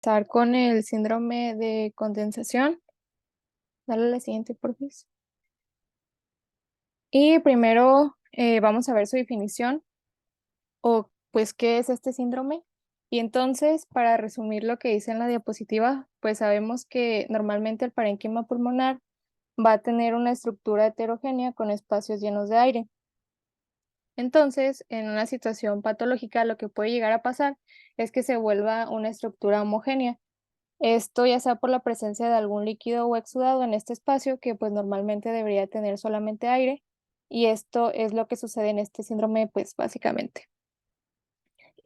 Empezar con el síndrome de condensación. Dale a la siguiente, por favor. Y primero vamos a ver su definición o pues qué es este síndrome. Y entonces, para resumir lo que dice en la diapositiva, pues sabemos que normalmente el parénquima pulmonar va a tener una estructura heterogénea con espacios llenos de aire. Entonces, en una situación patológica, lo que puede llegar a pasar es que se vuelva una estructura homogénea. Esto ya sea por la presencia de algún líquido o exudado en este espacio que pues normalmente debería tener solamente aire, y esto es lo que sucede en este síndrome pues básicamente.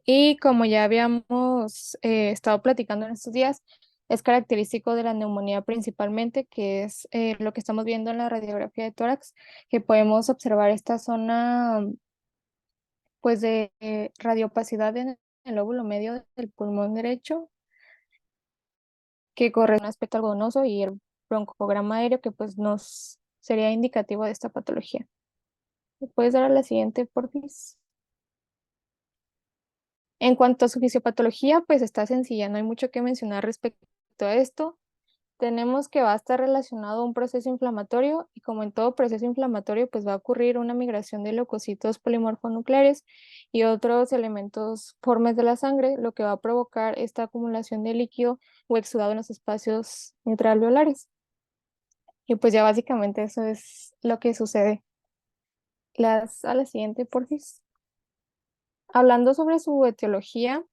Y como ya habíamos estado platicando en estos días, es característico de la neumonía principalmente, que es lo que estamos viendo en la radiografía de tórax, que podemos observar esta zona pues de radiopacidad en el lóbulo medio del pulmón derecho, que corre un aspecto algodonoso, y el broncograma aéreo que pues nos sería indicativo de esta patología. ¿Me puedes dar a la siguiente, porfis? En cuanto a su fisiopatología, pues está sencilla, no hay mucho que mencionar respecto a esto. Tenemos que va a estar relacionado a un proceso inflamatorio, y como en todo proceso inflamatorio, pues va a ocurrir una migración de leucocitos polimorfonucleares y otros elementos formes de la sangre, lo que va a provocar esta acumulación de líquido o exudado en los espacios intraalveolares. Y pues ya básicamente eso es lo que sucede. A la siguiente, porfis. Hablando sobre su etiología,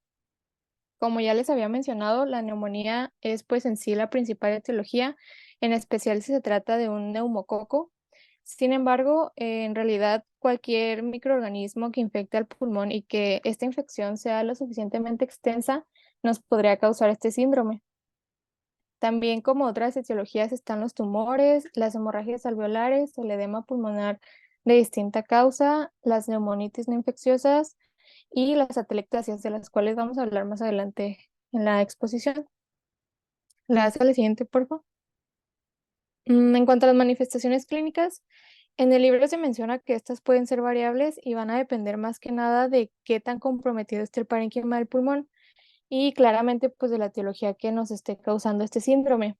como ya les había mencionado, la neumonía es pues en sí la principal etiología, en especial si se trata de un neumococo. Sin embargo, en realidad cualquier microorganismo que infecte al pulmón y que esta infección sea lo suficientemente extensa nos podría causar este síndrome. También, como otras etiologías, están los tumores, las hemorragias alveolares, el edema pulmonar de distinta causa, las neumonitis no infecciosas y las atelectasias, de las cuales vamos a hablar más adelante en la exposición. La hace la siguiente, por favor. En cuanto a las manifestaciones clínicas, en el libro se menciona que estas pueden ser variables y van a depender más que nada de qué tan comprometido esté el parénquima del pulmón y claramente pues de la etiología que nos esté causando este síndrome.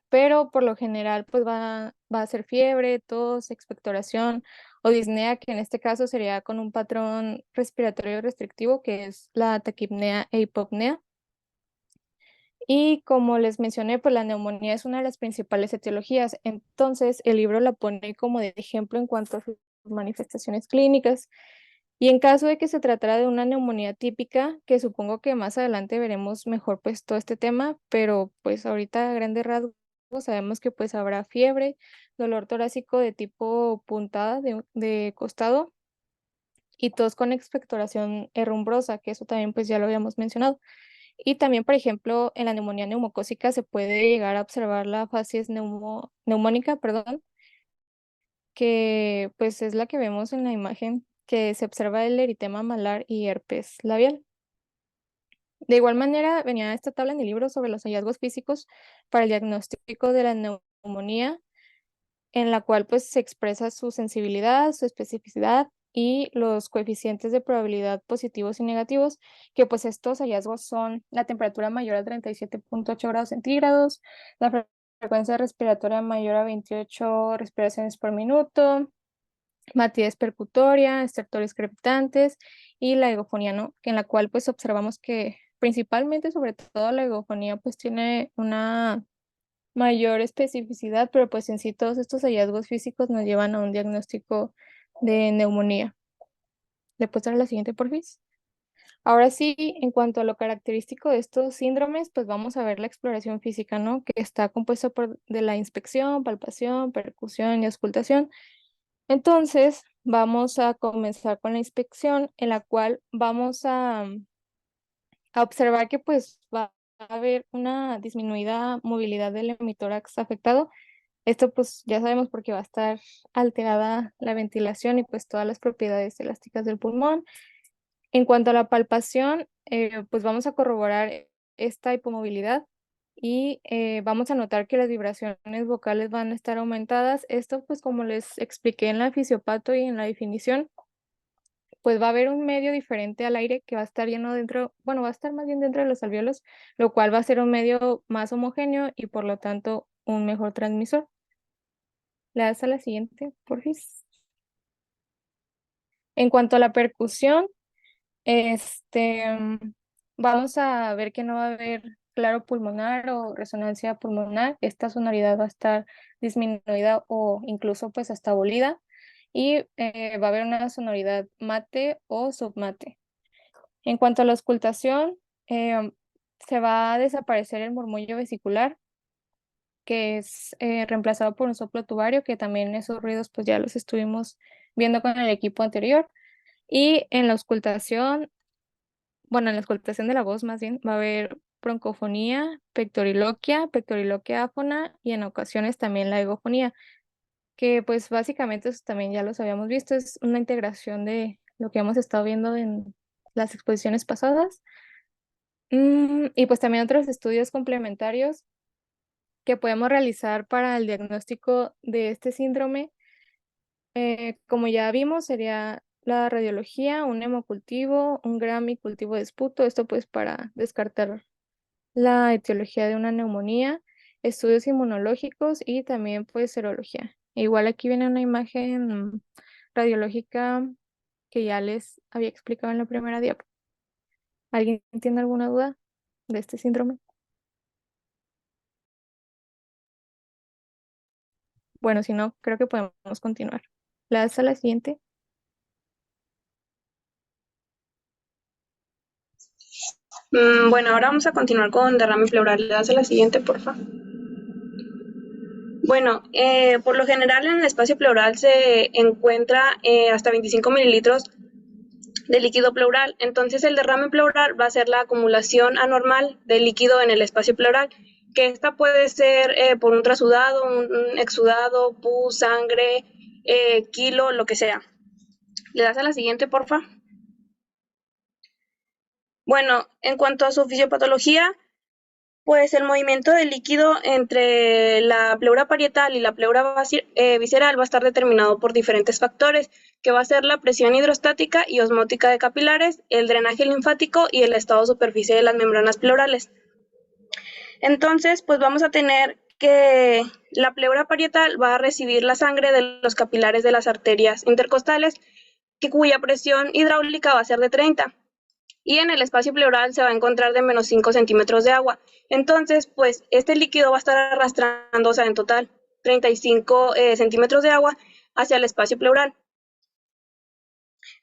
Pero por lo general pues va a ser fiebre, tos, expectoración o disnea, que en este caso sería con un patrón respiratorio restrictivo, que es la taquipnea e hipopnea. Y como les mencioné, pues la neumonía es una de las principales etiologías, entonces el libro la pone como de ejemplo en cuanto a sus manifestaciones clínicas. Y en caso de que se tratara de una neumonía típica, que supongo que más adelante veremos mejor pues todo este tema, pero pues ahorita a grandes rasgos sabemos que pues habrá fiebre, dolor torácico de tipo puntada de costado y tos con expectoración herrumbrosa, que eso también pues ya lo habíamos mencionado. Y también, por ejemplo, en la neumonía neumocócica se puede llegar a observar la facies neumónica, perdón, que pues es la que vemos en la imagen, que se observa el eritema malar y herpes labial. De igual manera, venía esta tabla en el libro sobre los hallazgos físicos para el diagnóstico de la neumonía, en la cual pues se expresa su sensibilidad, su especificidad y los coeficientes de probabilidad positivos y negativos, que pues estos hallazgos son la temperatura mayor a 37,8 grados centígrados, la frecuencia respiratoria mayor a 28 respiraciones por minuto, matidez percutoria, estertores crepitantes y la egofonía, ¿no? En la cual pues observamos que principalmente, sobre todo la egofonía, pues tiene una mayor especificidad, pero pues en sí todos estos hallazgos físicos nos llevan a un diagnóstico de neumonía. ¿Le puedes dar la siguiente, porfis? Ahora sí, en cuanto a lo característico de estos síndromes, pues vamos a ver la exploración física, ¿no? Que está compuesta de la inspección, palpación, percusión y auscultación. Entonces, vamos a comenzar con la inspección, en la cual vamos a observar que pues va a haber una disminuida movilidad del hemitórax afectado. Esto pues ya sabemos porque va a estar alterada la ventilación y pues todas las propiedades elásticas del pulmón. En cuanto a la palpación, pues vamos a corroborar esta hipomovilidad y vamos a notar que las vibraciones vocales van a estar aumentadas. Esto pues como les expliqué en la fisiopato y en la definición, pues va a haber un medio diferente al aire que va a estar lleno dentro, bueno, va a estar más bien dentro de los alvéolos, lo cual va a ser un medio más homogéneo y por lo tanto un mejor transmisor. Le das a la siguiente, porfis. En cuanto a la percusión, vamos a ver que no va a haber claro pulmonar o resonancia pulmonar. Esta sonoridad va a estar disminuida o incluso pues hasta abolida. Y va a haber una sonoridad mate o submate. En cuanto a la auscultación, se va a desaparecer el murmullo vesicular, que es reemplazado por un soplo tubario, que también esos ruidos pues ya los estuvimos viendo con el equipo anterior. Y en la auscultación, bueno, en la auscultación de la voz más bien, va a haber broncofonía, pectoriloquia áfona y en ocasiones también la egofonía, que pues básicamente eso también ya los habíamos visto, es una integración de lo que hemos estado viendo en las exposiciones pasadas. Y pues también otros estudios complementarios que podemos realizar para el diagnóstico de este síndrome, como ya vimos, sería la radiología, un hemocultivo, un Grammy cultivo de esputo, esto pues para descartar la etiología de una neumonía, estudios inmunológicos y también pues serología. Igual aquí viene una imagen radiológica que ya les había explicado en la primera diapo. ¿Alguien tiene alguna duda de este síndrome? Bueno, si no, creo que podemos continuar. ¿La das a la siguiente? Bueno, ahora vamos a continuar con derrame pleural. ¿Le das a la siguiente, porfa? Bueno, por lo general en el espacio pleural se encuentra hasta 25 mililitros de líquido pleural. Entonces el derrame pleural va a ser la acumulación anormal de líquido en el espacio pleural, que esta puede ser por un trasudado, un exudado, pus, sangre, kilo, lo que sea. ¿Le das a la siguiente, porfa? Bueno, en cuanto a su fisiopatología, pues el movimiento del líquido entre la pleura parietal y la pleura visceral va a estar determinado por diferentes factores, que va a ser la presión hidrostática y osmótica de capilares, el drenaje linfático y el estado de superficie de las membranas pleurales. Entonces, pues vamos a tener que la pleura parietal va a recibir la sangre de los capilares de las arterias intercostales, cuya presión hidráulica va a ser de 30. Y en el espacio pleural se va a encontrar de menos 5 centímetros de agua. Entonces, pues este líquido va a estar arrastrando, o sea, en total 35 centímetros de agua hacia el espacio pleural.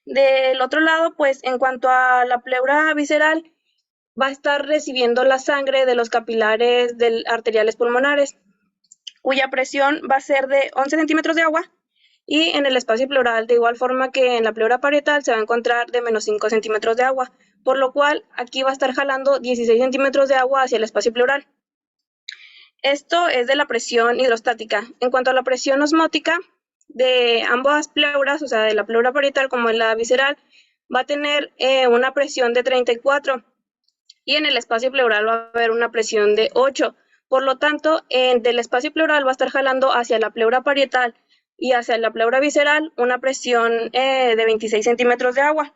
Del otro lado, pues en cuanto a la pleura visceral, va a estar recibiendo la sangre de los capilares arteriales pulmonares, cuya presión va a ser de 11 centímetros de agua. Y en el espacio pleural, de igual forma que en la pleura parietal, se va a encontrar de menos 5 centímetros de agua, por lo cual aquí va a estar jalando 16 centímetros de agua hacia el espacio pleural. Esto es de la presión hidrostática. En cuanto a la presión osmótica de ambas pleuras, o sea, de la pleura parietal como en la visceral, va a tener una presión de 34 y en el espacio pleural va a haber una presión de 8. Por lo tanto, del espacio pleural va a estar jalando hacia la pleura parietal y hacia la pleura visceral una presión de 26 centímetros de agua.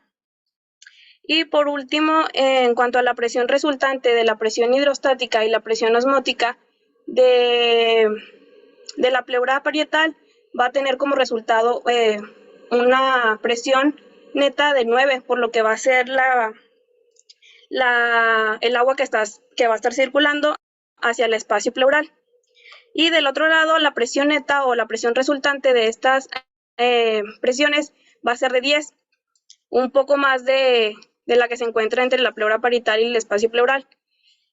Y por último, en cuanto a la presión resultante de la presión hidrostática y la presión osmótica de la pleura parietal, va a tener como resultado una presión neta de 9, por lo que va a ser el agua que va a estar circulando hacia el espacio pleural. Y del otro lado, la presión neta o la presión resultante de estas presiones va a ser de 10, un poco más de la que se encuentra entre la pleura parietal y el espacio pleural.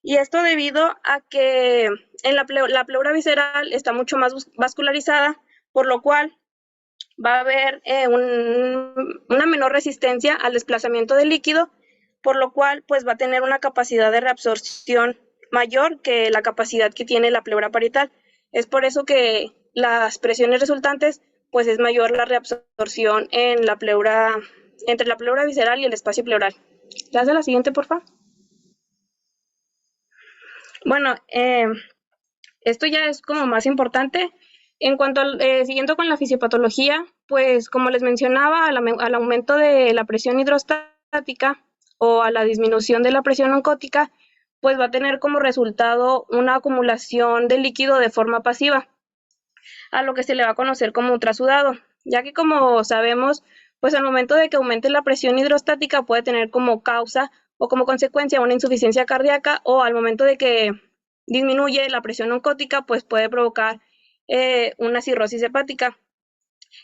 Y esto debido a que en la pleura visceral está mucho más vascularizada, por lo cual va a haber una menor resistencia al desplazamiento del líquido, por lo cual pues va a tener una capacidad de reabsorción mayor que la capacidad que tiene la pleura parietal. Es por eso que las presiones resultantes pues es mayor la reabsorción en la pleura, entre la pleura visceral y el espacio pleural. ¿Das a la siguiente, por favor? Bueno, esto ya es como más importante. En cuanto siguiendo con la fisiopatología, pues como les mencionaba, al aumento de la presión hidrostática o a la disminución de la presión oncótica, pues va a tener como resultado una acumulación de líquido de forma pasiva, a lo que se le va a conocer como ultrasudado, ya que como sabemos, pues al momento de que aumente la presión hidrostática puede tener como causa o como consecuencia una insuficiencia cardíaca, o al momento de que disminuye la presión oncótica, pues puede provocar una cirrosis hepática.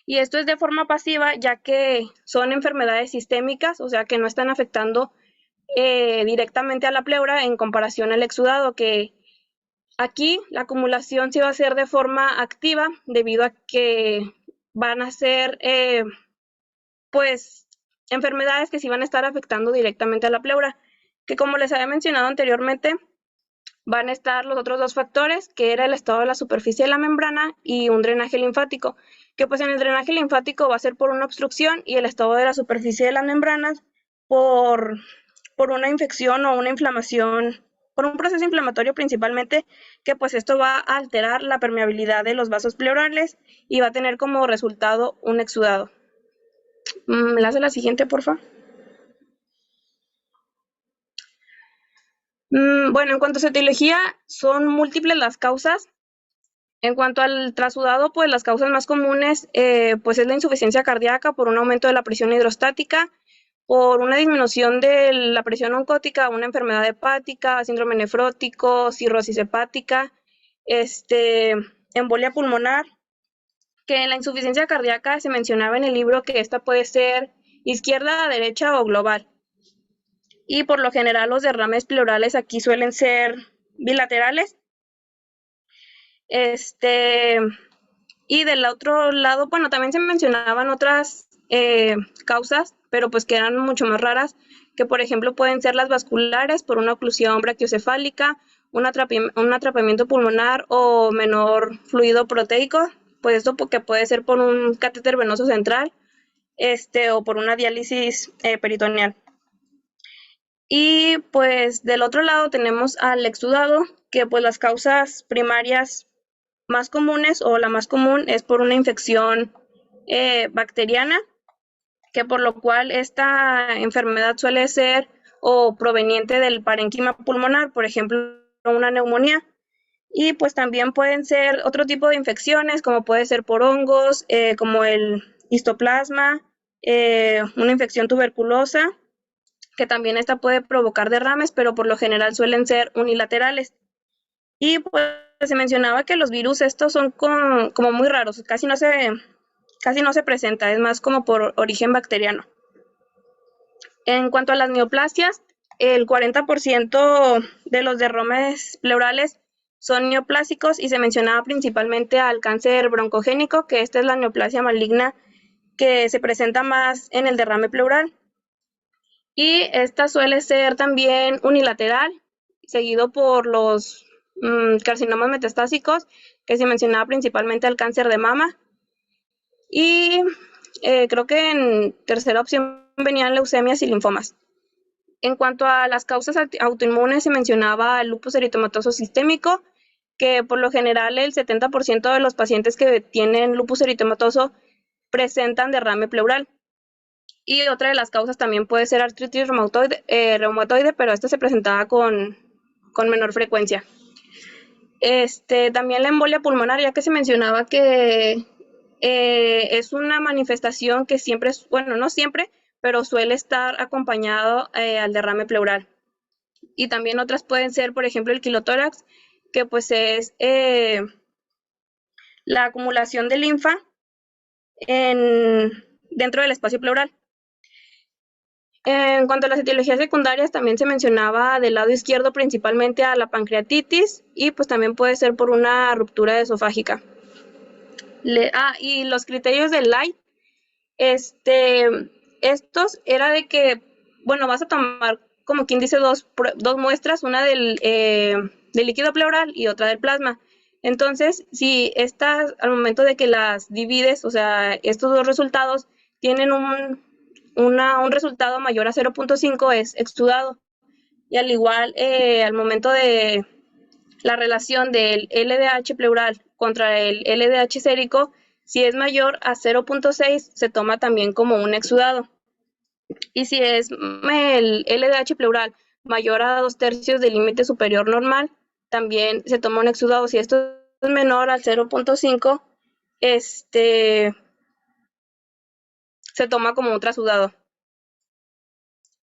Y esto es de forma pasiva, ya que son enfermedades sistémicas, o sea que no están afectando directamente a la pleura en comparación al exudado, que aquí la acumulación sí va a ser de forma activa debido a que van a ser pues enfermedades que sí van a estar afectando directamente a la pleura, que como les había mencionado anteriormente, van a estar los otros dos factores, que era el estado de la superficie de la membrana y un drenaje linfático, que pues en el drenaje linfático va a ser por una obstrucción y el estado de la superficie de las membranas por, por una infección o una inflamación, por un proceso inflamatorio principalmente, que pues esto va a alterar la permeabilidad de los vasos pleurales y va a tener como resultado un exudado. ¿Me la hace la siguiente, por favor? Bueno, en cuanto a su etiología, son múltiples las causas. En cuanto al trasudado, pues las causas más comunes pues es la insuficiencia cardíaca por un aumento de la presión hidrostática, por una disminución de la presión oncótica, una enfermedad hepática, síndrome nefrótico, cirrosis hepática, embolia pulmonar, que en la insuficiencia cardíaca se mencionaba en el libro que esta puede ser izquierda, derecha o global. Y por lo general los derrames pleurales aquí suelen ser bilaterales. Y del otro lado, bueno, también se mencionaban otras causas, pero pues que eran mucho más raras, que por ejemplo pueden ser las vasculares por una oclusión brachiocefálica, un atrapamiento pulmonar o menor fluido proteico, pues esto porque puede ser por un catéter venoso central, o por una diálisis peritoneal. Y pues del otro lado tenemos al exudado, que pues las causas primarias más comunes o la más común es por una infección bacteriana, que por lo cual esta enfermedad suele ser o proveniente del parénquima pulmonar, por ejemplo, una neumonía. Y pues también pueden ser otro tipo de infecciones, como puede ser por hongos, como el histoplasma, una infección tuberculosa, que también esta puede provocar derrames, pero por lo general suelen ser unilaterales. Y pues se mencionaba que los virus estos son como muy raros, casi no se presenta, es más como por origen bacteriano. En cuanto a las neoplasias, el 40% de los derrames pleurales son neoplásicos y se mencionaba principalmente al cáncer broncogénico, que esta es la neoplasia maligna que se presenta más en el derrame pleural. Y esta suele ser también unilateral, seguido por los carcinomas metastásicos, que se mencionaba principalmente al cáncer de mama. Y creo que en tercera opción venían leucemias y linfomas. En cuanto a las causas autoinmunes, se mencionaba el lupus eritematoso sistémico, que por lo general el 70% de los pacientes que tienen lupus eritematoso presentan derrame pleural. Y otra de las causas también puede ser artritis reumatoide, pero esta se presentaba con menor frecuencia. También la embolia pulmonar, ya que se mencionaba que es una manifestación que siempre, bueno, no siempre, pero suele estar acompañado al derrame pleural. Y también otras pueden ser, por ejemplo, el quilotórax, que pues es la acumulación de linfa dentro del espacio pleural. En cuanto a las etiologías secundarias, también se mencionaba del lado izquierdo principalmente a la pancreatitis y pues también puede ser por una ruptura esofágica. Y los criterios del Light, estos era de que, bueno, vas a tomar, como quien dice, dos muestras, una del líquido pleural y otra del plasma. Entonces, si estas, al momento de que las divides, o sea, estos dos resultados tienen un resultado mayor a 0.5, es exudado. Y al igual, al momento de la relación del LDH pleural contra el LDH sérico, Si es mayor a 0.6, se toma también como un exudado. Y si es el LDH pleural mayor a 2/3 del límite superior normal, también se toma un exudado. Si esto es menor al 0.5, se toma como un trasudado.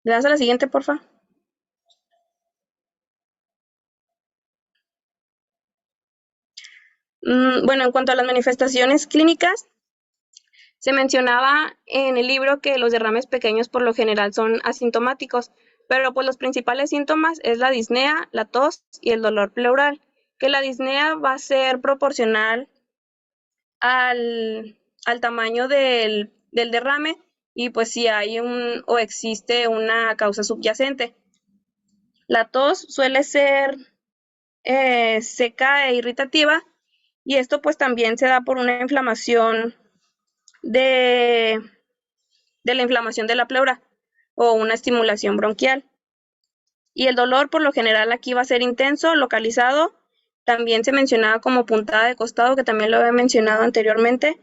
¿Le das a la siguiente, porfa? Bueno, en cuanto a las manifestaciones clínicas, se mencionaba en el libro que los derrames pequeños por lo general son asintomáticos, pero pues los principales síntomas es la disnea, la tos y el dolor pleural, que la disnea va a ser proporcional al tamaño del derrame y pues si hay o existe una causa subyacente. La tos suele ser seca e irritativa y esto pues también se da por una inflamación de, de la inflamación de la pleura o una estimulación bronquial. Y el dolor por lo general aquí va a ser intenso, localizado. También se mencionaba como puntada de costado, que también lo había mencionado anteriormente.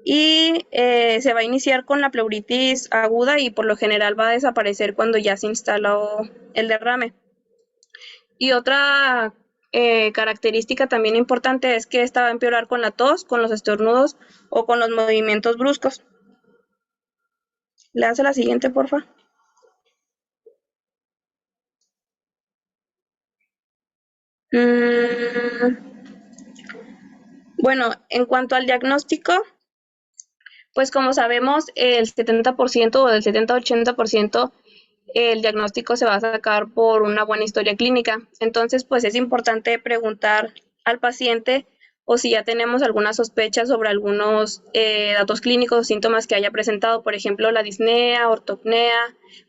Y se va a iniciar con la pleuritis aguda y por lo general va a desaparecer cuando ya se instaló el derrame. Y otra característica también importante es que esta va a empeorar con la tos, con los estornudos o con los movimientos bruscos. ¿Le das a la siguiente, porfa? Bueno, en cuanto al diagnóstico, pues como sabemos, el 70% o del 70-80% el diagnóstico se va a sacar por una buena historia clínica. Entonces, pues es importante preguntar al paciente o si ya tenemos alguna sospecha sobre algunos datos clínicos o síntomas que haya presentado, por ejemplo, la disnea, ortopnea,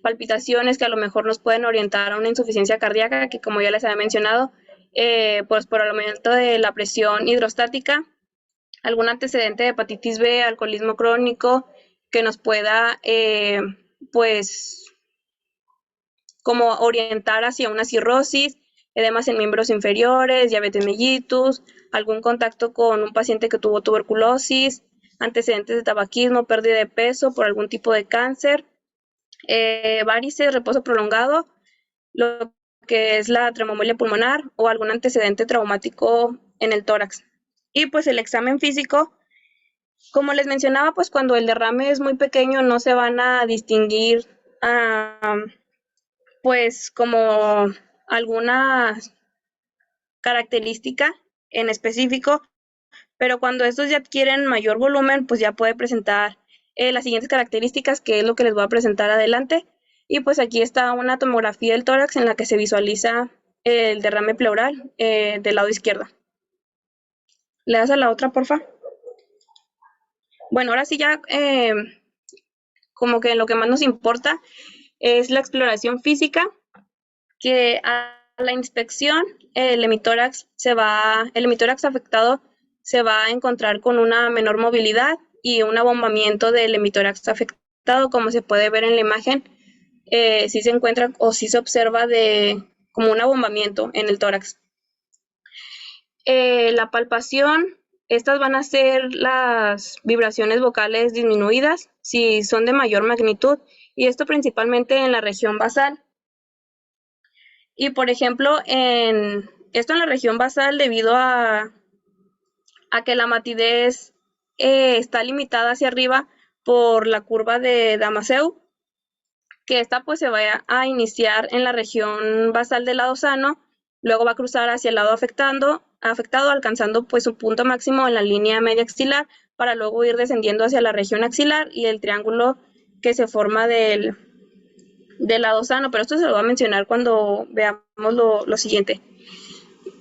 palpitaciones que a lo mejor nos pueden orientar a una insuficiencia cardíaca, que como ya les había mencionado, pues por el aumento de la presión hidrostática, algún antecedente de hepatitis B, alcoholismo crónico, que nos pueda, pues, como orientar hacia una cirrosis, edemas en miembros inferiores, diabetes mellitus, algún contacto con un paciente que tuvo tuberculosis, antecedentes de tabaquismo, pérdida de peso por algún tipo de cáncer, varices, reposo prolongado, lo que es la tremomelia pulmonar o algún antecedente traumático en el tórax. Y pues el examen físico, como les mencionaba, pues cuando el derrame es muy pequeño no se van a distinguir pues como alguna característica en específico, pero cuando estos ya adquieren mayor volumen, pues ya puede presentar las siguientes características, que es lo que les voy a presentar adelante. Y pues aquí está una tomografía del tórax en la que se visualiza el derrame pleural del lado izquierdo. ¿Le das a la otra, porfa? Bueno, ahora sí ya como que lo que más nos importa es la exploración física, que a la inspección el hemitórax afectado se va a encontrar con una menor movilidad y un abombamiento del hemitórax afectado, como se puede ver en la imagen, sí se encuentra o sí se observa como un abombamiento en el tórax. La palpación, estas van a ser las vibraciones vocales disminuidas si son de mayor magnitud, y esto principalmente en la región basal. Y por ejemplo, esto en la región basal, debido a que la matidez está limitada hacia arriba por la curva de Damasceno, que esta pues se va a iniciar en la región basal del lado sano, luego va a cruzar hacia el lado afectado, alcanzando pues su punto máximo en la línea media axilar, para luego ir descendiendo hacia la región axilar y el triángulo que se forma del lado sano, pero esto se lo voy a mencionar cuando veamos lo siguiente.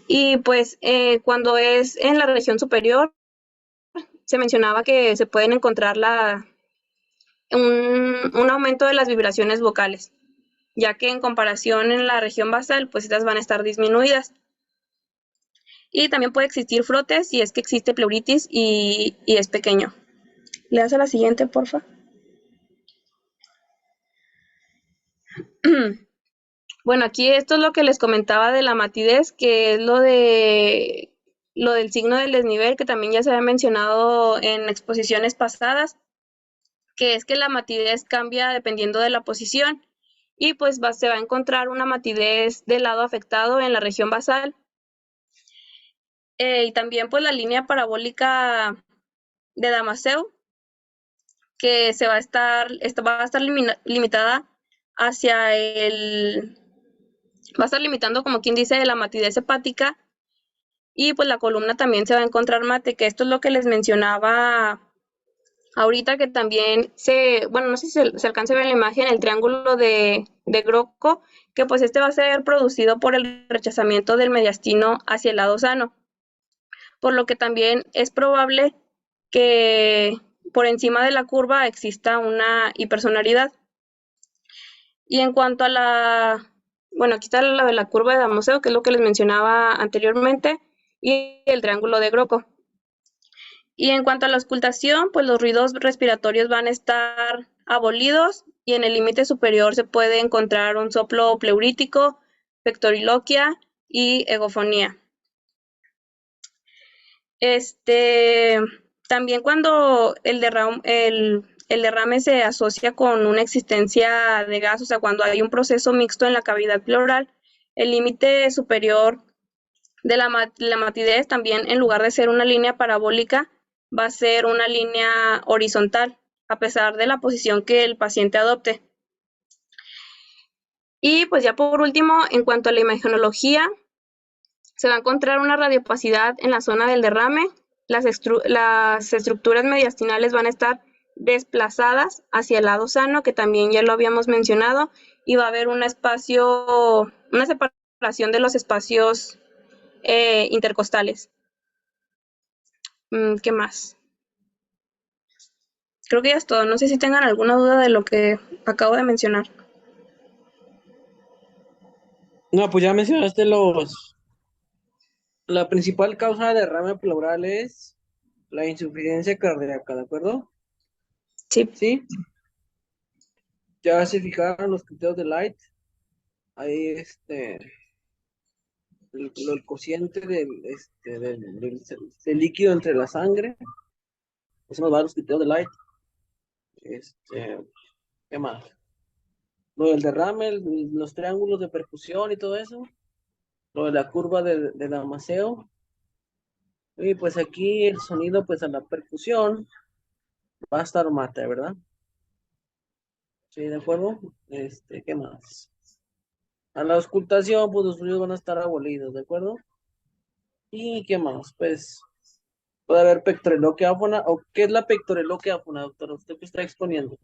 Y pues cuando es en la región superior, se mencionaba que se pueden encontrar un aumento de las vibraciones vocales, ya que en comparación en la región basal, pues estas van a estar disminuidas. Y también puede existir frotes si es que existe pleuritis y es pequeño. ¿Le das a la siguiente, porfa? Bueno, aquí esto es lo que les comentaba de la matidez, que es lo de lo del signo del desnivel, que también ya se había mencionado en exposiciones pasadas, que es que la matidez cambia dependiendo de la posición y pues se va a encontrar una matidez del lado afectado en la región basal. Y también pues la línea parabólica de Damasceno, que va a estar limitada hacia va a estar limitando, como quien dice, la matidez hepática, y pues la columna también se va a encontrar mate, que esto es lo que les mencionaba ahorita, que también bueno, no sé si se alcanza a ver en la imagen, el triángulo de Groco, que pues este va a ser producido por el rechazamiento del mediastino hacia el lado sano, por lo que también es probable que por encima de la curva exista una hipersonaridad. Y en cuanto a bueno, aquí está la curva de Damasceno, que es lo que les mencionaba anteriormente, y el triángulo de Groco. Y en cuanto a la auscultación, pues los ruidos respiratorios van a estar abolidos y en el límite superior se puede encontrar un soplo pleurítico, pectoriloquia y egofonía. También cuando el derrame se asocia con una existencia de gas, o sea, cuando hay un proceso mixto en la cavidad pleural, el límite superior de la matidez también, en lugar de ser una línea parabólica, va a ser una línea horizontal, a pesar de la posición que el paciente adopte. Y pues ya por último, en cuanto a la imagenología, se va a encontrar una radiopacidad en la zona del derrame, las estructuras mediastinales van a estar desplazadas hacia el lado sano, que también ya lo habíamos mencionado, y va a haber una separación de los espacios intercostales. ¿Qué más? Creo que ya es todo. No sé si tengan alguna duda de lo que acabo de mencionar. No, pues ya mencionaste la principal causa de derrame pleural es la insuficiencia cardíaca, ¿de acuerdo? Sí. Sí, ya se fijaron los criterios de Light. Ahí el cociente del líquido entre la sangre. Eso nos va a dar los criterios de Light. ¿Qué más? Lo del derrame, los triángulos de percusión y todo eso. Lo de la curva de Damasceno. Y pues aquí el sonido, pues a la percusión va a estar mate, ¿verdad? Sí, ¿de acuerdo? ¿Qué más? A la auscultación, pues los ruidos van a estar abolidos, ¿de acuerdo? ¿Y qué más? Pues puede haber pectoreloquia áfona. ¿O qué es la pectoreloquia áfona, doctora? ¿Usted qué está exponiendo?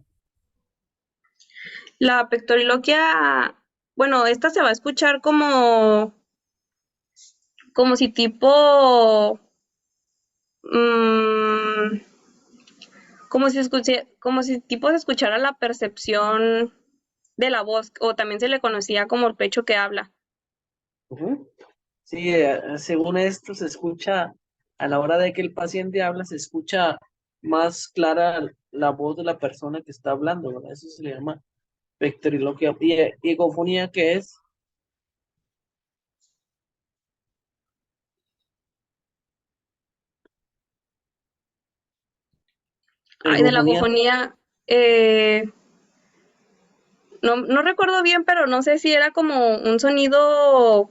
La pectoriloquia, bueno, esta se va a escuchar como si mm, como si tipo se escuchara la percepción de la voz, o también se le conocía como el pecho que habla. Ujú. Sí, según esto se escucha, a la hora de que el paciente habla, se escucha más clara la voz de la persona que está hablando, ¿verdad? Eso se le llama pectoriloquia. Y egofonía, ¿qué es? Ay, de la Egofonía. agofonía, no recuerdo bien, pero no sé si era como un sonido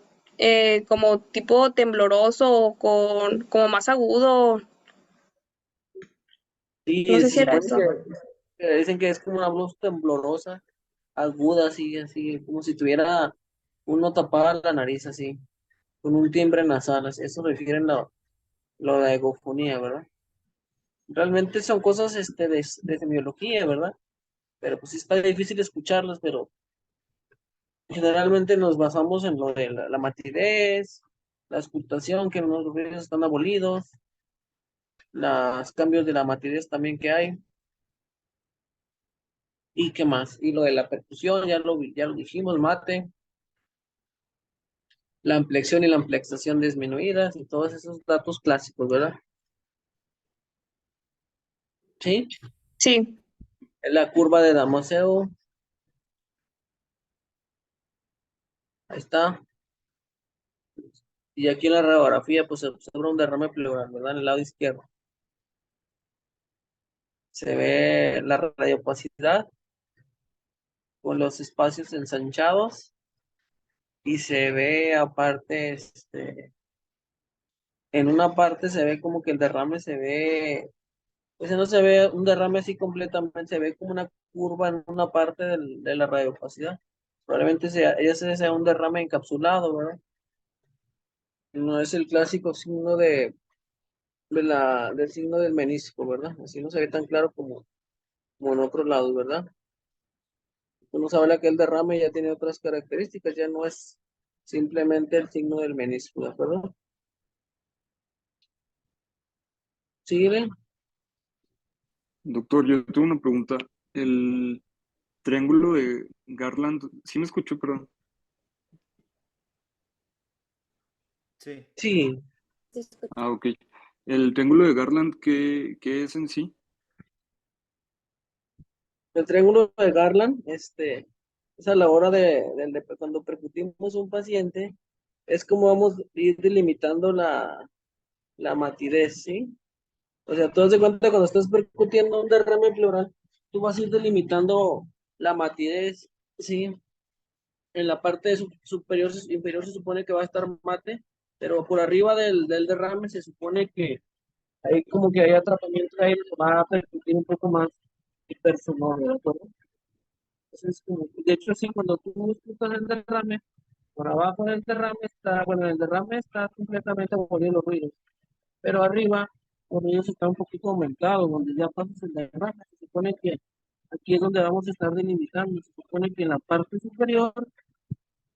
como tipo tembloroso o como más agudo. No Sí, sé se si era supone eso. que dicen que es como una voz temblorosa, aguda, así, como si tuviera uno tapada la nariz, así, con un timbre nasal, eso refieren lo de egofonía, ¿verdad? Realmente son cosas de semiología, ¿verdad? Pero pues sí está difícil escucharlas, pero generalmente nos basamos en lo de la matidez, la auscultación, que los ruidos están abolidos, los cambios de la matidez también que hay. ¿Y qué más? Y lo de la percusión, ya lo dijimos, mate, la ampliación y la ampliación disminuidas y todos esos datos clásicos, ¿verdad? Sí, Sí. la curva de Damasceno, ahí está. Y aquí en la radiografía, pues se observa un derrame pleural, ¿verdad? En el lado izquierdo. Se ve la radiopacidad con los espacios ensanchados y se ve aparte, en una parte se ve como que el derrame se ve, pues no se ve un derrame así completamente, se ve como una curva en una parte de la radiopacidad. Probablemente ese sea un derrame encapsulado, ¿verdad? No es el clásico signo del signo del menisco, ¿verdad? Así no se ve tan claro como en otros lados, ¿verdad? Uno sabe que el derrame ya tiene otras características, ya no es simplemente el signo del menisco, ¿de acuerdo? ¿Sigue? Doctor, yo tengo una pregunta. El triángulo de Garland, ¿sí me escuchó, perdón? Sí. Sí, Ah, ok. El triángulo de Garland, ¿qué es en sí? el triángulo de Garland, es a la hora cuando percutimos un paciente, es como vamos a ir delimitando la matidez, ¿sí? O sea, tú das de cuenta cuando estás percutiendo un derrame pleural, tú vas a ir delimitando la matidez, ¿sí? En la parte superior, inferior se supone que va a estar mate, pero por arriba del derrame se supone que hay como que hay atrapamiento de aire, se va a percutir un poco más hipersonoro, ¿de acuerdo? Entonces, de hecho, sí, cuando tú escuchas el derrame, por abajo del derrame está, bueno, el derrame está completamente abolido los ruidos, pero arriba los ruidos están un poquito aumentados, donde ya pasas el derrame, se supone que aquí es donde vamos a estar delimitando, se supone que en la parte superior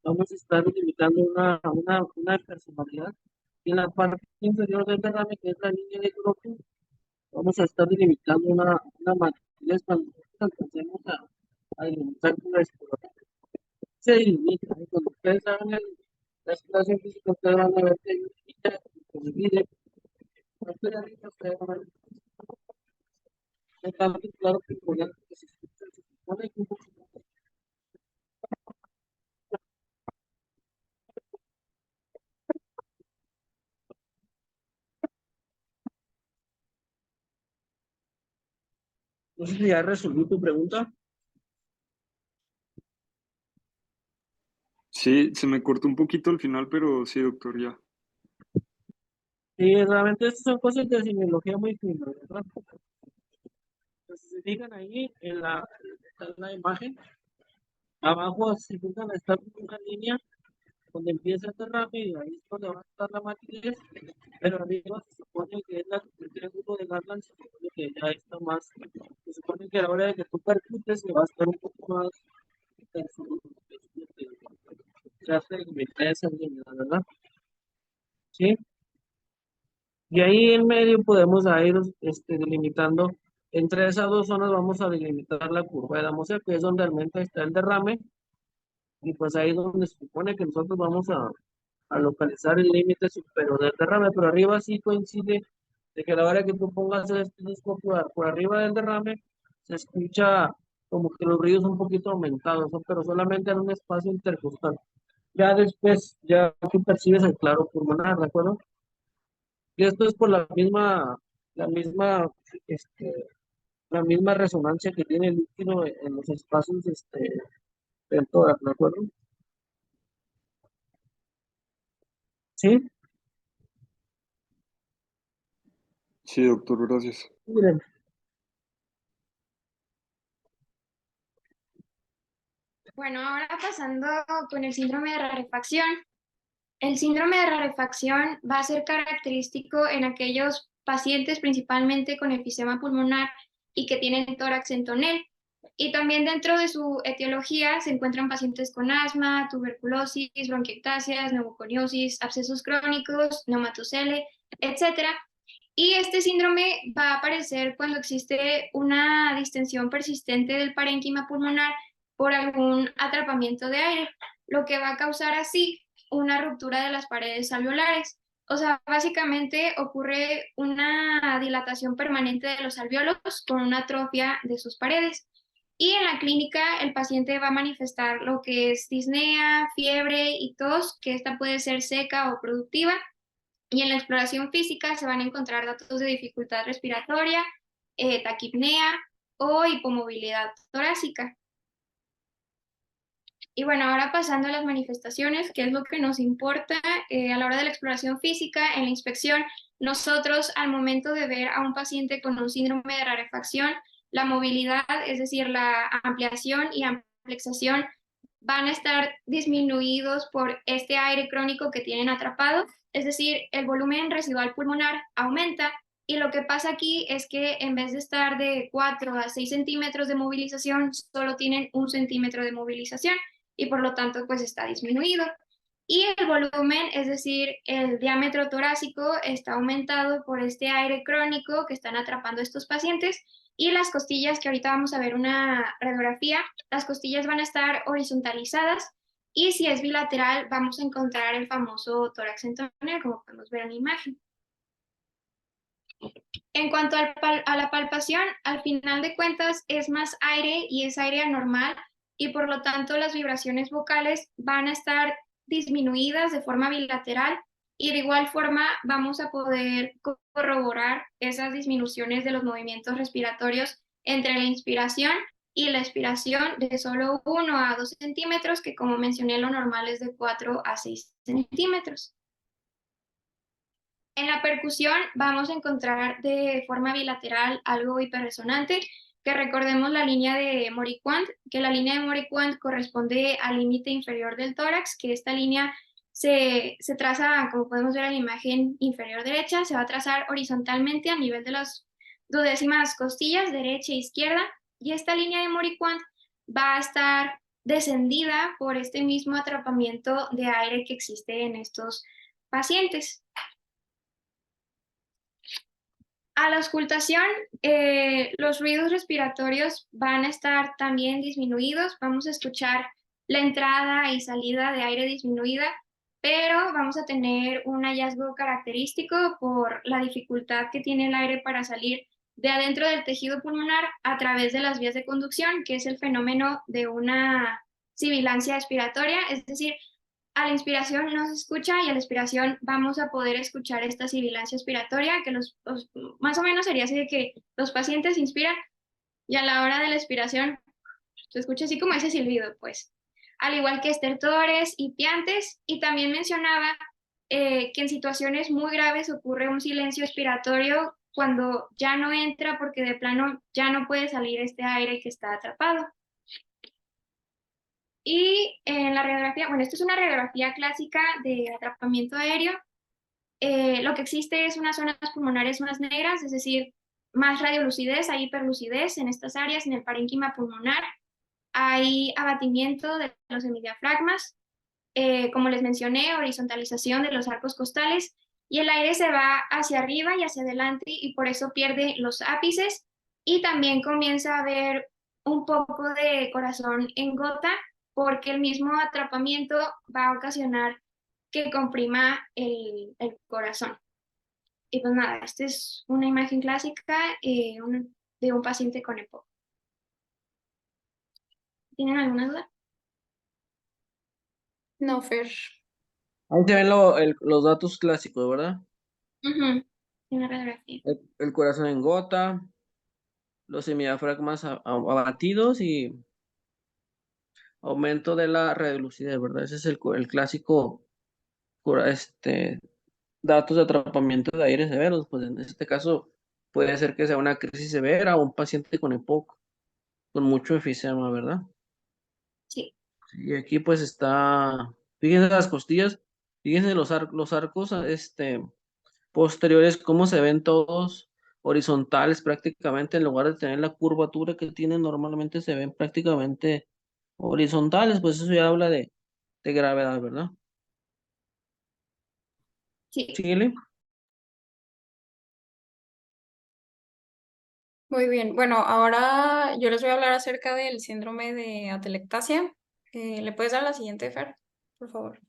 vamos a estar delimitando una personalidad. Y en la parte inferior del derrame, que es la línea de grupo, vamos a estar delimitando una matriz cuando nosotros alcancemos a delimitar una exploración. Se delimita, ¿no? Cuando ustedes hagan la exploración física, ustedes van a ver que hay una línea que se divide. No estoy ahorita, ustedes van a ver. No tanto claro que por ejemplo, que se supone que un poco. No sé si ya resolví tu pregunta. Sí, se me cortó un poquito al final, pero sí, doctor, ya. Sí, realmente estas son cosas de semiología muy finas, ¿verdad? Entonces, si se fijan ahí está la imagen, abajo, si fijan, está una línea donde empieza el derrame y ahí es donde va a estar la matriz, pero arriba se supone que es el triángulo de Garland, se supone que ya está más, se supone que a la hora de que tú percutes se va a estar un poco más se hace limitar esa línea, ¿verdad? Sí, y ahí en medio podemos ir delimitando, entre esas dos zonas vamos a delimitar la curva de la Mosel, que es donde realmente está el derrame, y pues ahí es donde se supone que nosotros vamos a localizar el límite superior del derrame, pero arriba sí coincide de que a la hora que tú pongas el estetoscopio por arriba del derrame, se escucha como que los ruidos un poquito aumentados, ¿no? Pero solamente en un espacio intercostal. Ya después, ya tú percibes el claro pulmonar, ¿de acuerdo? Y esto es por la misma, este, la misma resonancia que tiene el líquido en los espacios del tórax, ¿de acuerdo? Sí, Sí, doctor, gracias. miren, Bueno, ahora pasando con el síndrome de rarefacción. El síndrome de rarefacción va a ser característico en aquellos pacientes principalmente con enfisema pulmonar y que tienen tórax en tonel. Y también dentro de su etiología se encuentran pacientes con asma, tuberculosis, bronquiectasias, neumoconiosis, abscesos crónicos, neumatocele, etc. Y este síndrome va a aparecer cuando existe una distensión persistente del parénquima pulmonar por algún atrapamiento de aire, lo que va a causar así una ruptura de las paredes alveolares. O sea, básicamente ocurre una dilatación permanente de los alvéolos con una atrofia de sus paredes. Y en la clínica el paciente va a manifestar lo que es disnea, fiebre y tos, que esta puede ser seca o productiva. Y en la exploración física se van a encontrar datos de dificultad respiratoria, taquipnea o hipomovilidad torácica. Y bueno, ahora pasando a las manifestaciones, que es lo que nos importa a la hora de la exploración física, en la inspección, nosotros al momento de ver a un paciente con un síndrome de rarefacción, la movilidad, es decir, la ampliación y amplexación, van a estar disminuidos por este aire crónico que tienen atrapado, es decir, el volumen residual pulmonar aumenta y lo que pasa aquí es que en vez de estar de 4 a 6 centímetros de movilización, solo tienen 1 centímetro de movilización y por lo tanto pues está disminuido. Y el volumen, es decir, el diámetro torácico está aumentado por este aire crónico que están atrapando estos pacientes y las costillas, que ahorita vamos a ver una radiografía, las costillas van a estar horizontalizadas y si es bilateral vamos a encontrar el famoso tórax entoneal, como podemos ver en la imagen. En cuanto a la palpación, al final de cuentas es más aire y es aire anormal y por lo tanto las vibraciones vocales van a estar disminuidas de forma bilateral y de igual forma vamos a poder corroborar esas disminuciones de los movimientos respiratorios entre la inspiración y la expiración de solo 1 a 2 centímetros, que como mencioné lo normal es de 4 a 6 centímetros. En la percusión vamos a encontrar de forma bilateral algo hiperresonante, que recordemos la línea de Moriquant, que la línea de Moriquant corresponde al límite inferior del tórax, que esta línea se traza, como podemos ver en la imagen inferior derecha, se va a trazar horizontalmente a nivel de las duodécimas costillas, derecha e izquierda, y esta línea de Moriquant va a estar descendida por este mismo atrapamiento de aire que existe en estos pacientes. A la auscultación, los ruidos respiratorios van a estar también disminuidos. Vamos a escuchar la entrada y salida de aire disminuida, pero vamos a tener un hallazgo característico por la dificultad que tiene el aire para salir de adentro del tejido pulmonar a través de las vías de conducción, que es el fenómeno de una sibilancia expiratoria, es decir, a la inspiración no se escucha y a la expiración vamos a poder escuchar esta sibilancia expiratoria, que más o menos sería así de que los pacientes inspiran y a la hora de la expiración se escucha así como ese silbido, pues. Al igual que estertores y piantes, y también mencionaba que en situaciones muy graves ocurre un silencio expiratorio cuando ya no entra porque de plano ya no puede salir este aire que está atrapado. Y en la radiografía, bueno, esto es una radiografía clásica de atrapamiento aéreo. Lo que existe es unas zonas pulmonares más negras, es decir, más radiolucidez, hay hiperlucidez en estas áreas, en el parénquima pulmonar. Hay abatimiento de los hemidiafragmas, como les mencioné, horizontalización de los arcos costales, y el aire se va hacia arriba y hacia adelante y por eso pierde los ápices y también comienza a haber un poco de corazón en gota porque el mismo atrapamiento va a ocasionar que comprima el corazón. Y pues nada, esta es una imagen clásica de un paciente con EPOC. ¿Tienen alguna duda? No, Fer. Ahí se ven los datos clásicos, ¿verdad? En la radiografía. El corazón en gota, los semidiafragmas abatidos y aumento de la radiolucidez, ¿verdad? Ese es el clásico, datos de atrapamiento de aire severos. Pues en este caso puede ser que sea una crisis severa o un paciente con EPOC, con mucho efisema, ¿verdad? Sí. Y aquí pues está, fíjense las costillas, fíjense los arcos, posteriores, cómo se ven todos horizontales prácticamente, en lugar de tener la curvatura que tienen normalmente, se ven prácticamente horizontales, pues eso ya habla de gravedad, ¿verdad? Sí. Síguele. Muy bien, bueno, ahora yo les voy a hablar acerca del síndrome de atelectasia. ¿Le puedes dar la siguiente, Fer, por favor?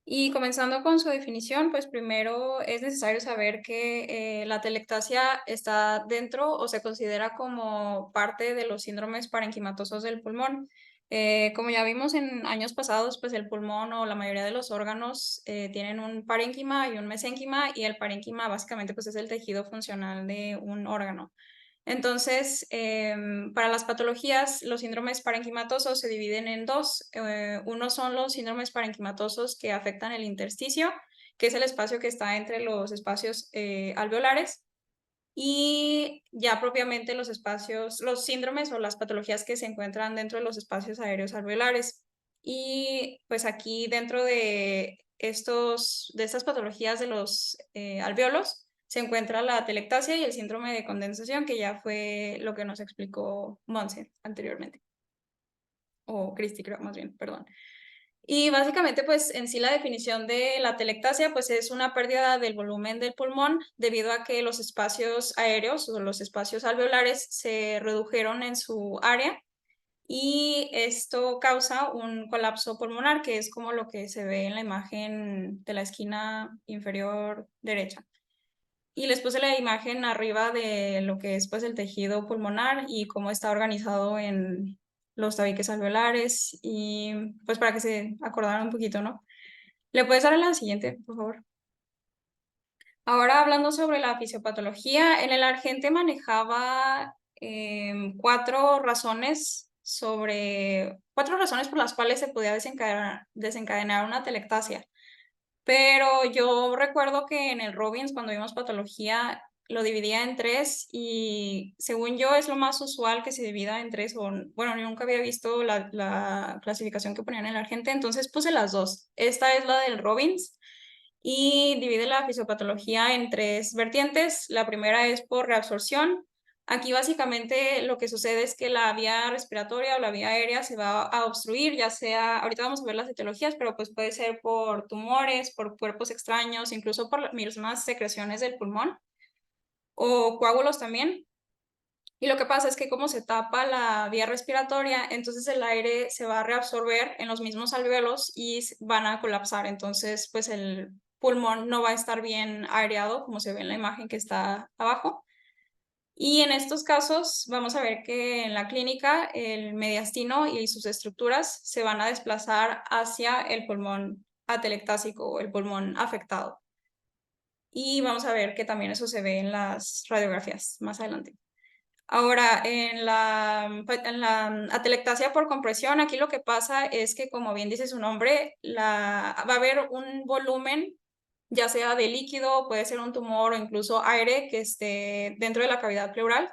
Y comenzando con su definición, pues primero es necesario saber que la atelectasia está dentro o se considera como parte de los síndromes parenquimatosos del pulmón. Como ya vimos en años pasados, pues el pulmón o la mayoría de los órganos tienen un parénquima y un mesénquima, y el parénquima básicamente pues es el tejido funcional de un órgano. Entonces, para las patologías, los síndromes parenquimatosos se dividen en dos. Uno son los síndromes parenquimatosos que afectan el intersticio, que es el espacio que está entre los espacios alveolares, y ya propiamente los espacios, los síndromes o las patologías que se encuentran dentro de los espacios aéreos alveolares. Y pues aquí dentro de estas patologías de los alveolos se encuentra la atelectasia y el síndrome de condensación, que ya fue lo que nos explicó Monse anteriormente. O Cristi, creo, más bien, perdón. Y básicamente, pues en sí la definición de la atelectasia, pues es una pérdida del volumen del pulmón debido a que los espacios aéreos o los espacios alveolares se redujeron en su área, y esto causa un colapso pulmonar, que es como lo que se ve en la imagen de la esquina inferior derecha. Y les puse la imagen arriba de lo que es pues el tejido pulmonar y cómo está organizado en los tabiques alveolares, y pues para que se acordaran un poquito, ¿no? ¿Le puedes dar a la siguiente, por favor? Ahora hablando sobre la fisiopatología, en el Argente manejaba cuatro razones por las cuales se podía desencadenar una atelectasia. Pero yo recuerdo que en el Robbins, cuando vimos patología, lo dividía en tres, y según yo es lo más usual que se divida en tres. Bueno, yo nunca había visto la clasificación que ponían en el Argente, entonces puse las dos. Esta es la del Robbins y divide la fisiopatología en tres vertientes. La primera es por reabsorción. Aquí básicamente lo que sucede es que la vía respiratoria o la vía aérea se va a obstruir, ya sea, ahorita vamos a ver las etiologías, pero pues puede ser por tumores, por cuerpos extraños, incluso por las mismas secreciones del pulmón o coágulos también. Y lo que pasa es que como se tapa la vía respiratoria, entonces el aire se va a reabsorber en los mismos alvéolos y van a colapsar. Entonces, pues el pulmón no va a estar bien aireado, como se ve en la imagen que está abajo. Y en estos casos vamos a ver que en la clínica el mediastino y sus estructuras se van a desplazar hacia el pulmón atelectásico o el pulmón afectado. Y vamos a ver que también eso se ve en las radiografías más adelante. Ahora, en la atelectasia por compresión, aquí lo que pasa es que, como bien dice su nombre, va a haber un volumen, ya sea de líquido, puede ser un tumor o incluso aire que esté dentro de la cavidad pleural,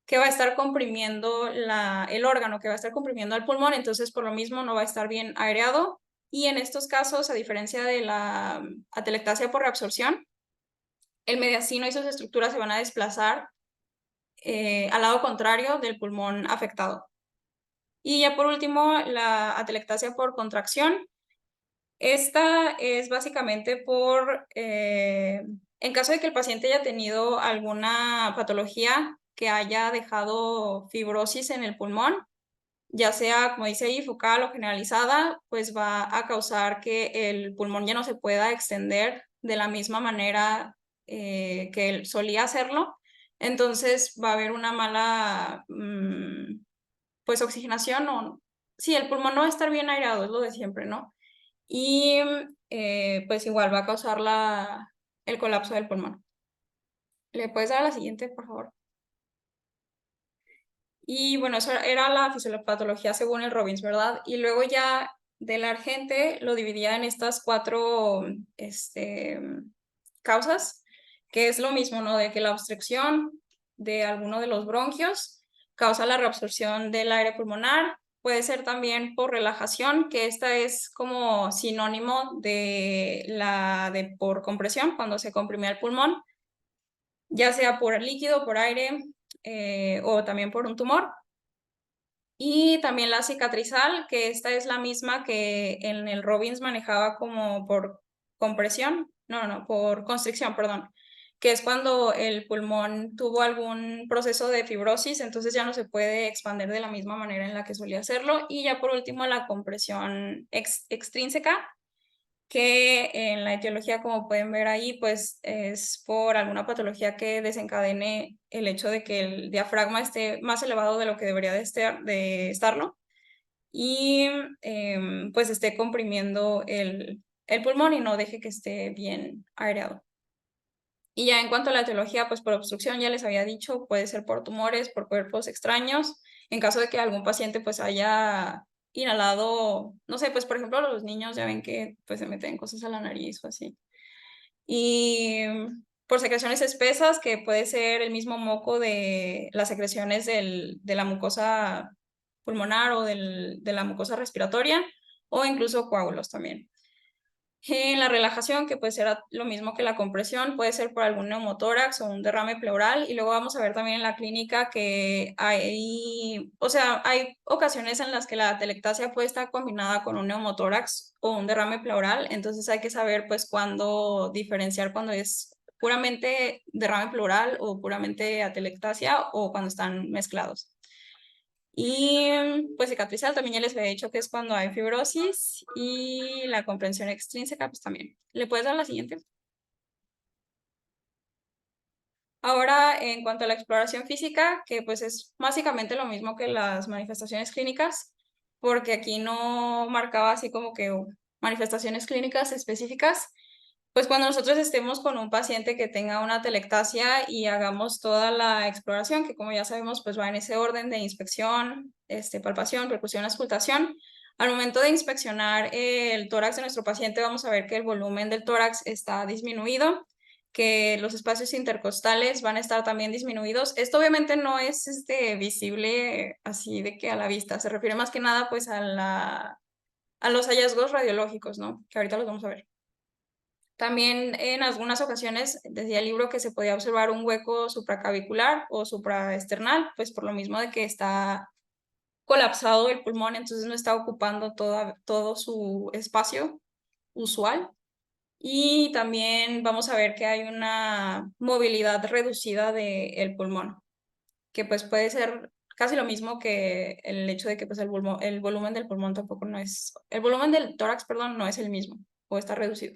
que va a estar comprimiendo el órgano, que va a estar comprimiendo al pulmón, entonces por lo mismo no va a estar bien aireado. Y en estos casos, a diferencia de la atelectasia por reabsorción, el mediastino y sus estructuras se van a desplazar al lado contrario del pulmón afectado. Y ya por último, la atelectasia por contracción. Esta es básicamente en caso de que el paciente haya tenido alguna patología que haya dejado fibrosis en el pulmón, ya sea, como dice ahí, focal o generalizada, pues va a causar que el pulmón ya no se pueda extender de la misma manera que él solía hacerlo. Entonces va a haber una mala pues oxigenación, sí, el pulmón no va a estar bien aireado, es lo de siempre, ¿no? Y pues igual va a causar el colapso del pulmón. ¿Le puedes dar a la siguiente, por favor? Y bueno, eso era la fisiopatología según el Robbins, ¿verdad? Y luego ya del Argente lo dividía en estas cuatro causas, que es lo mismo, ¿no? De que la obstrucción de alguno de los bronquios causa la reabsorción del aire pulmonar. Puede ser también por relajación, que esta es como sinónimo de por compresión, cuando se comprime el pulmón, ya sea por líquido, por aire o también por un tumor. Y también la cicatrizal, que esta es la misma que en el Robbins manejaba como por compresión, por constricción, perdón, que es cuando el pulmón tuvo algún proceso de fibrosis, entonces ya no se puede expandir de la misma manera en la que solía hacerlo. Y ya por último la compresión extrínseca, que en la etiología, como pueden ver ahí, pues es por alguna patología que desencadene el hecho de que el diafragma esté más elevado de lo que debería de estarlo y pues esté comprimiendo el pulmón y no deje que esté bien aireado. Y ya en cuanto a la etiología, pues por obstrucción, ya les había dicho, puede ser por tumores, por cuerpos extraños, en caso de que algún paciente pues haya inhalado, no sé, pues por ejemplo los niños ya ven que pues se meten cosas a la nariz o así. Y por secreciones espesas, que puede ser el mismo moco de las secreciones de la mucosa pulmonar o de la mucosa respiratoria, o incluso coágulos también. En la relajación, que puede ser lo mismo que la compresión, puede ser por algún neumotórax o un derrame pleural. Y luego vamos a ver también en la clínica que hay, o sea, hay ocasiones en las que la atelectasia puede estar combinada con un neumotórax o un derrame pleural. Entonces hay que saber pues cuándo diferenciar cuando es puramente derrame pleural o puramente atelectasia o cuando están mezclados. Y pues cicatrizal también ya les había dicho que es cuando hay fibrosis, y la comprensión extrínseca pues también. ¿Le puedes dar la siguiente? Ahora, en cuanto a la exploración física, que pues es básicamente lo mismo que las manifestaciones clínicas, porque aquí no marcaba así como que manifestaciones clínicas específicas. Pues cuando nosotros estemos con un paciente que tenga una atelectasia y hagamos toda la exploración, que como ya sabemos, pues va en ese orden de inspección, palpación, percusión, auscultación. Al momento de inspeccionar el tórax de nuestro paciente, vamos a ver que el volumen del tórax está disminuido, que los espacios intercostales van a estar también disminuidos. Esto obviamente no es visible así de que a la vista, se refiere más que nada pues a los hallazgos radiológicos, ¿no? Que ahorita los vamos a ver. También en algunas ocasiones decía el libro que se podía observar un hueco supraclavicular o supraesternal, pues por lo mismo de que está colapsado el pulmón, entonces no está ocupando todo su espacio usual. Y también vamos a ver que hay una movilidad reducida del pulmón, que pues puede ser casi lo mismo que el hecho de que pues el volumen del pulmón tampoco no es, el volumen del tórax, perdón, no es el mismo o está reducido.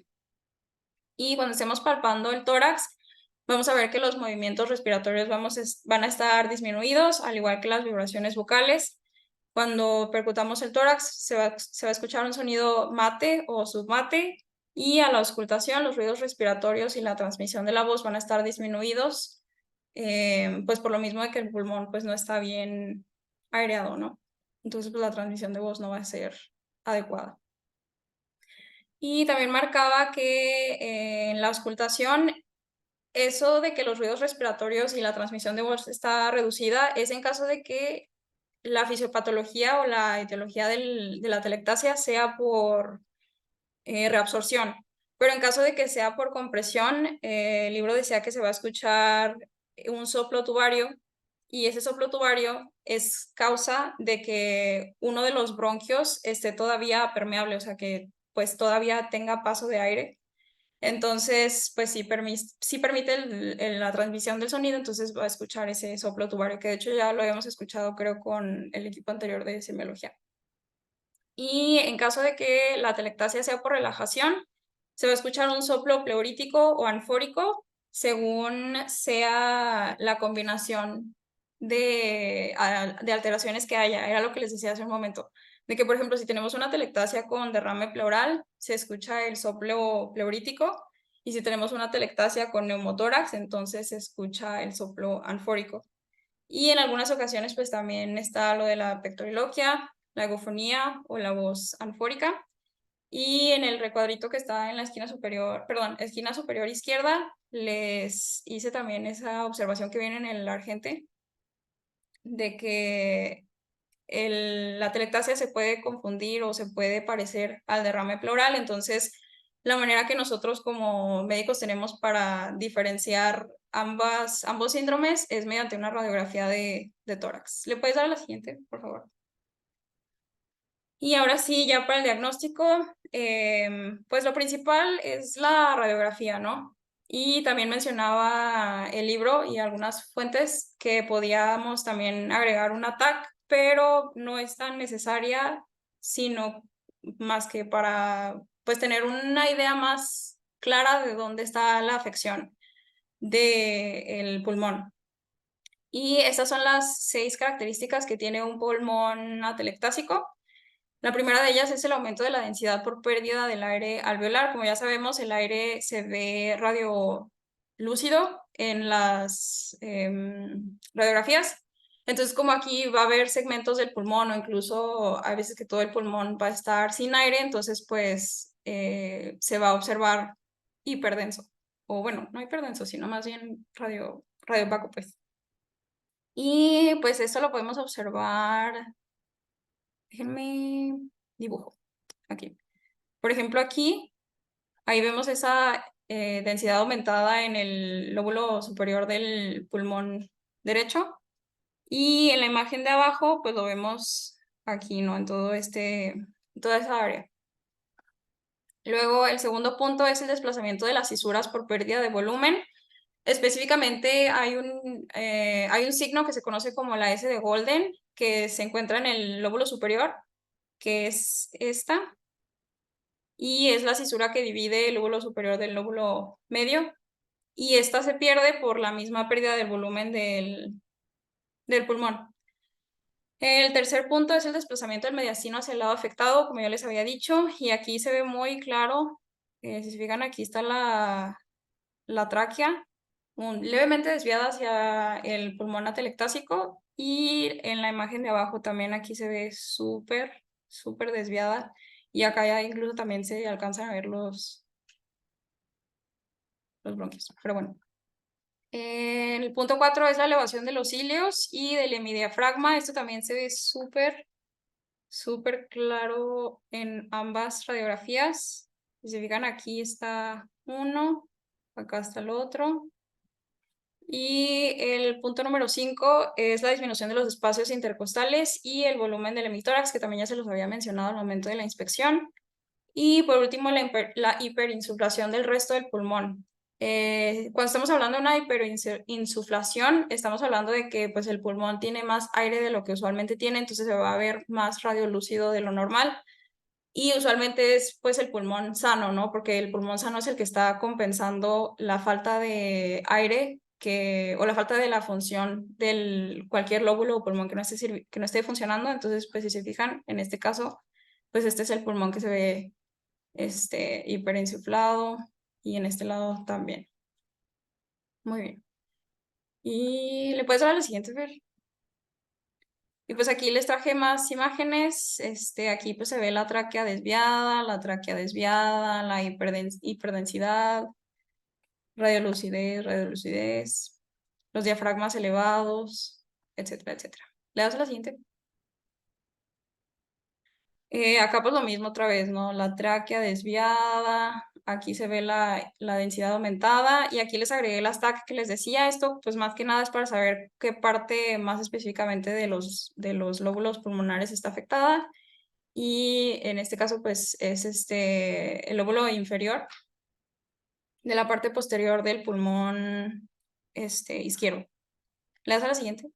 Y cuando estemos palpando el tórax, vamos a ver que los movimientos respiratorios van a estar disminuidos, al igual que las vibraciones vocales. Cuando percutamos el tórax, se va a escuchar un sonido mate o submate, y a la auscultación, los ruidos respiratorios y la transmisión de la voz van a estar disminuidos, pues por lo mismo de que el pulmón pues no está bien aireado, ¿no? Entonces pues la transmisión de voz no va a ser adecuada. Y también marcaba que en la auscultación, eso de que los ruidos respiratorios y la transmisión de voz está reducida es en caso de que la fisiopatología o la etiología de la atelectasia sea por reabsorción. Pero en caso de que sea por compresión, el libro decía que se va a escuchar un soplo tubario, y ese soplo tubario es causa de que uno de los bronquios esté todavía permeable, o sea que pues todavía tenga paso de aire. Entonces, pues sí permite la transmisión del sonido, entonces va a escuchar ese soplo tubario, que de hecho ya lo habíamos escuchado creo con el equipo anterior de semiología. Y en caso de que la atelectasia sea por relajación, se va a escuchar un soplo pleurítico o anfórico, según sea la combinación de alteraciones que haya. Era lo que les decía hace un momento, de que por ejemplo si tenemos una atelectasia con derrame pleural, se escucha el soplo pleurítico, y si tenemos una atelectasia con neumotórax, entonces se escucha el soplo anfórico. Y en algunas ocasiones pues también está lo de la pectoriloquia, la egofonía o la voz anfórica. Y en el recuadrito que está en la esquina superior izquierda, les hice también esa observación que viene en el Argente, de que la atelectasia se puede confundir o se puede parecer al derrame pleural. Entonces, la manera que nosotros como médicos tenemos para diferenciar ambos síndromes es mediante una radiografía de tórax. ¿Le puedes dar a la siguiente, por favor? Y ahora sí, ya para el diagnóstico, pues lo principal es la radiografía, ¿no? Y también mencionaba el libro y algunas fuentes que podíamos también agregar una TAC, pero no es tan necesaria, sino más que para pues tener una idea más clara de dónde está la afección del pulmón. Y estas son las 6 características que tiene un pulmón atelectásico. La primera de ellas es el aumento de la densidad por pérdida del aire alveolar. Como ya sabemos, el aire se ve radiolúcido en las radiografías. Entonces, como aquí va a haber segmentos del pulmón o incluso hay veces que todo el pulmón va a estar sin aire, entonces pues se va a observar hiperdenso. O bueno, no hiperdenso, sino más bien radio opaco, pues. Y pues esto lo podemos observar. Déjenme dibujo aquí. Por ejemplo, aquí, ahí vemos esa densidad aumentada en el lóbulo superior del pulmón derecho. Y en la imagen de abajo, pues lo vemos aquí, ¿no? En toda esa área. Luego, el segundo punto es el desplazamiento de las fisuras por pérdida de volumen. Específicamente hay un signo que se conoce como la S de Golden, que se encuentra en el lóbulo superior, que es esta, y es la cisura que divide el lóbulo superior del lóbulo medio, y esta se pierde por la misma pérdida del volumen del pulmón. El tercer punto es el desplazamiento del mediastino hacia el lado afectado, como ya les había dicho, y aquí se ve muy claro, si se fijan, aquí está la tráquea, levemente desviada hacia el pulmón atelectásico, y en la imagen de abajo también aquí se ve súper desviada, y acá ya incluso también se alcanzan a ver los bronquios, pero bueno. El punto 4 es la elevación de los cilios y del hemidiafragma. Esto también se ve súper claro en ambas radiografías. Si se fijan, aquí está uno, acá está el otro. Y el punto número 5 es la disminución de los espacios intercostales y el volumen del hemitórax, que también ya se los había mencionado al momento de la inspección. Y por último, la hiperinsuflación del resto del pulmón. Cuando estamos hablando de una hiperinsuflación, estamos hablando de que pues, el pulmón tiene más aire de lo que usualmente tiene, entonces se va a ver más radiolúcido de lo normal. Y usualmente es pues el pulmón sano, ¿no? Porque el pulmón sano es el que está compensando la falta de aire o la falta de la función del cualquier lóbulo o pulmón que no esté funcionando. Entonces, pues si se fijan, en este caso, pues este es el pulmón que se ve hiperinsuflado y en este lado también. Muy bien. Y le puedes dar a la siguiente, Fer. Y pues aquí les traje más imágenes. Aquí pues se ve la tráquea desviada, la hiperdensidad, radiolucidez, los diafragmas elevados, etcétera, etcétera. ¿Le das a la siguiente? Acá pues lo mismo otra vez, ¿no? La tráquea desviada, aquí se ve la densidad aumentada y aquí les agregué las TAC que les decía. Esto pues más que nada es para saber qué parte más específicamente de los lóbulos pulmonares está afectada y en este caso pues es el lóbulo inferior de la parte posterior del pulmón izquierdo. ¿Le das a la siguiente?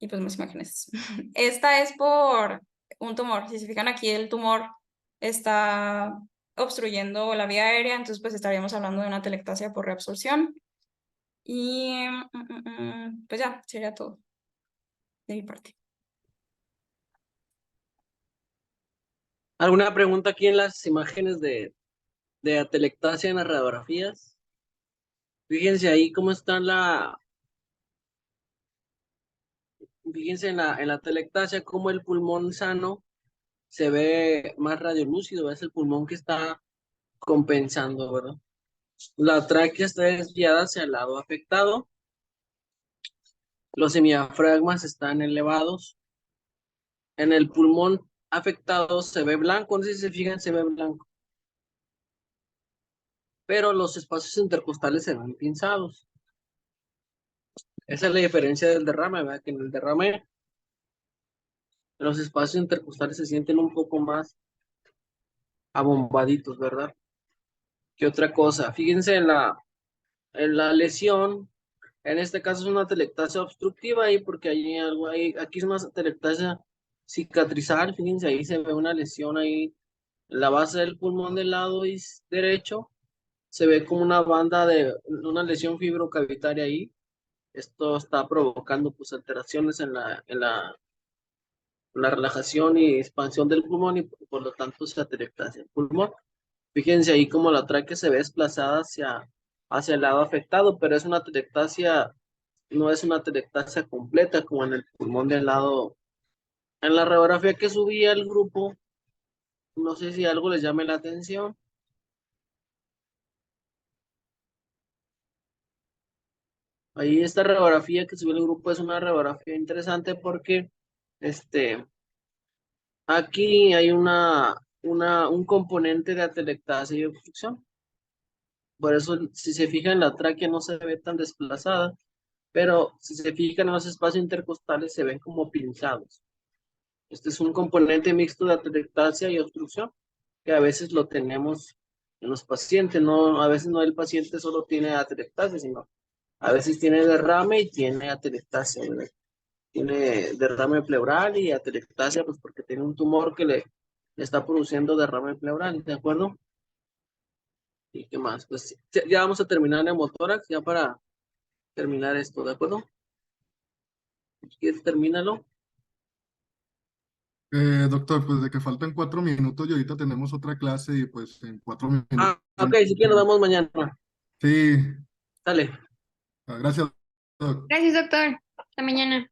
Y pues más imágenes. Esta es por un tumor. Si se fijan aquí, el tumor está obstruyendo la vía aérea, entonces pues estaríamos hablando de una telectasia por reabsorción. Y pues ya, sería todo de mi parte. ¿Alguna pregunta aquí en las imágenes de atelectasia en las radiografías? Fíjense ahí cómo está fíjense en la atelectasia, cómo el pulmón sano se ve más radiolúcido, es el pulmón que está compensando, ¿verdad? La tráquea está desviada hacia el lado afectado, los hemidiafragmas están elevados, en el pulmón afectado se ve blanco, no sé si se fijan, se ve blanco, pero los espacios intercostales se ven pinzados. Esa es la diferencia del derrame, ¿verdad? Que en el derrame los espacios intercostales se sienten un poco más abombaditos, ¿verdad? ¿Qué otra cosa? Fíjense en la lesión, en este caso es una atelectasia obstructiva ahí porque hay algo ahí, aquí es más atelectasia cicatrizal, fíjense ahí se ve una lesión ahí En la base del pulmón del lado derecho se ve como una banda de una lesión fibrocavitaria ahí. Esto está provocando pues alteraciones en la relajación y expansión del pulmón y por lo tanto se atelectasia el pulmón. Fíjense ahí como la tráquea se ve desplazada hacia el lado afectado, pero es una atelectasia, no es una atelectasia completa como en el pulmón del lado. En la radiografía que subí al grupo, no sé si algo les llame la atención. Ahí esta radiografía que subí al grupo es una radiografía interesante porque aquí hay un componente de atelectasia y obstrucción. Por eso, si se fijan, la tráquea no se ve tan desplazada, pero si se fijan en los espacios intercostales, se ven como pinzados. Este es un componente mixto de atelectasia y obstrucción, que a veces lo tenemos en los pacientes, no, a veces no el paciente solo tiene atelectasia, sino a veces tiene derrame y tiene atelectasia, ¿verdad? Tiene derrame pleural y atelectasia, pues porque tiene un tumor que le está produciendo derrame pleural, ¿de acuerdo? ¿Y qué más? Pues ya vamos a terminar el hemotórax, ya para terminar esto, ¿de acuerdo? Si quieres, termínalo. Doctor, pues de que faltan 4 minutos y ahorita tenemos otra clase y pues en 4 minutos. Ok, si quieres, nos vemos mañana. Sí, Dale. gracias, doc. Gracias, doctor. Hasta mañana.